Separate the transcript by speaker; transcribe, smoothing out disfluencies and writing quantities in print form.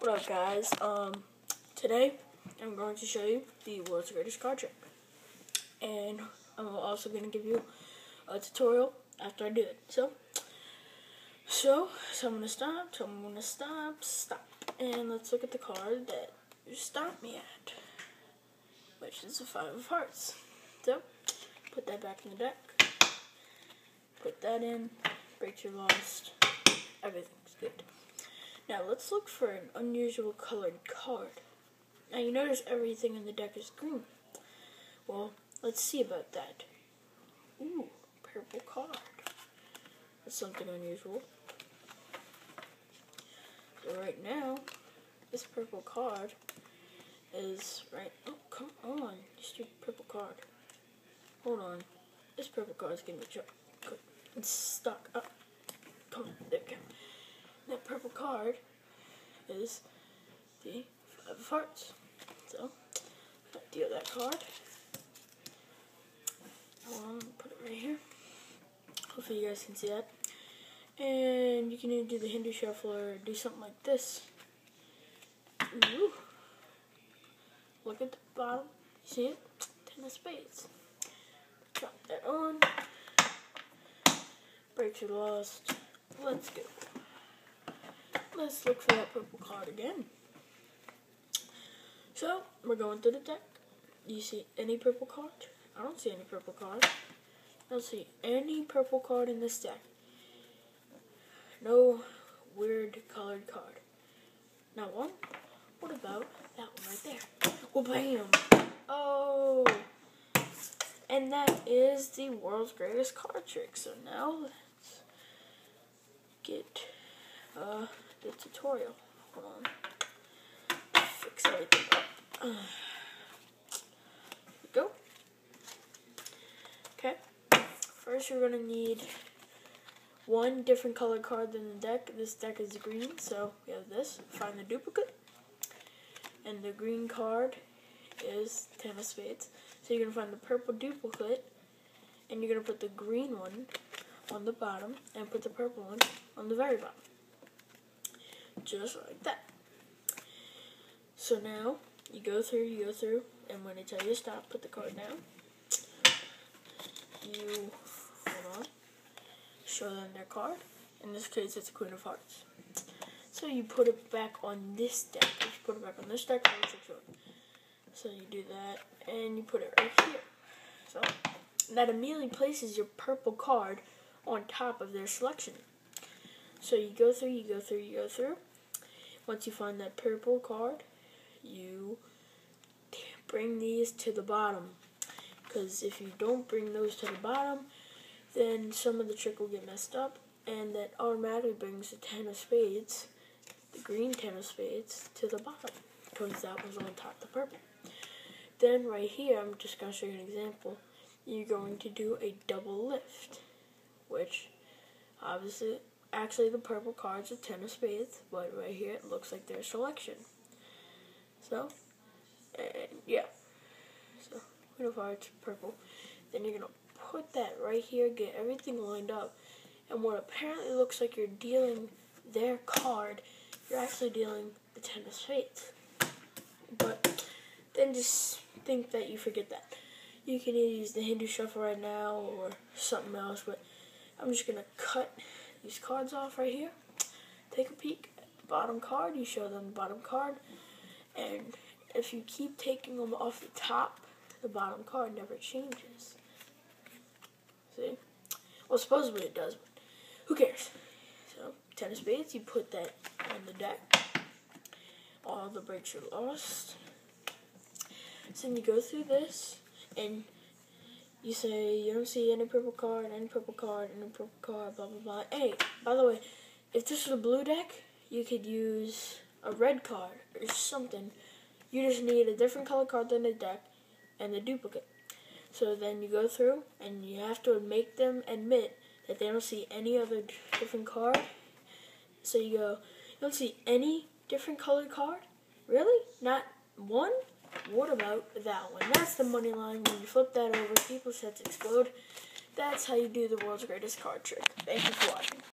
Speaker 1: What up, guys? Today I'm going to show you the world's greatest card trick, and I'm also going to give you a tutorial after I do it. So I'm going to stop, and let's look at the card that you stopped me at, which is the Five of Hearts. So put that back in the deck, put that in, break your lost, everything's good. Now let's look for an unusual colored card. Now you notice everything in the deck is green. Well, let's see about that. Ooh, purple card. That's something unusual. So right now, this purple card is right. Oh, come on, you stupid purple card. Hold on, this purple card is gonna be good. It's stuck up. Come on, there we go. That purple card is the Five of Hearts. So, I'll deal that card. Put it right here. Hopefully you guys can see that. And you can either do the Hindu Shuffle or do something like this. Ooh. Look at the bottom. You see it? Ten of Spades. Drop that on. Breaks your lost. Let's go. Let's look for that purple card again. So, we're going through the deck. Do you see any purple card? I don't see any purple card. I don't see any purple card in this deck. No weird colored card. Not one. What about that one right there? Well, bam! Oh! And that is the world's greatest card trick. So now, let's get the tutorial. Hold on. Fix everything up. Here we go. Okay. First, you're gonna need one different colored card than the deck. This deck is green, so we have this. Find the duplicate. And the green card is Ten of Spades. So you're gonna find the purple duplicate, and you're gonna put the green one on the bottom, and put the purple one on the very bottom. Just like that. So now, you go through, and when I tell you to stop, put the card down. You, hold on, show them their card. In this case, it's a Queen of Hearts. So you put it back on this deck. If you put it back on this deck, so you do that, and you put it right here. So that immediately places your purple card on top of their selection. So you go through. Once you find that purple card, you bring these to the bottom. Because if you don't bring those to the bottom, then some of the trick will get messed up. And that automatically brings the Ten of Spades, the green Ten of Spades, to the bottom. Because that was on top of the purple. Then right here, I'm just going to show you an example. You're going to do a double lift. Which, obviously, actually the purple card's a Ten of Spades, but right here it looks like their selection. So, and yeah. So, Queen of Hearts, purple. Then you're going to put that right here, get everything lined up. And what apparently looks like you're dealing their card, you're actually dealing the Ten of Spades. But then just think that you forget that. You can either use the Hindu Shuffle right now or something else, but I'm just going to cut these cards off right here. Take a peek at the bottom card. You show them the bottom card. And if you keep taking them off the top, the bottom card never changes. See? Well, supposedly it does, but who cares? So, Ten of Spades, you put that on the deck. All the breaks are lost. So then you go through this, and you say you don't see any purple card, any purple card, any purple card, blah, blah, blah. Hey, by the way, if this was a blue deck, you could use a red card or something. You just need a different color card than the deck and the duplicate. So then you go through, and you have to make them admit that they don't see any other different card. So you go, you don't see any different colored card? Really? Not one? What about that one? That's the money line. When you flip that over, people's heads explode. That's how you do the world's greatest card trick. Thank you for watching.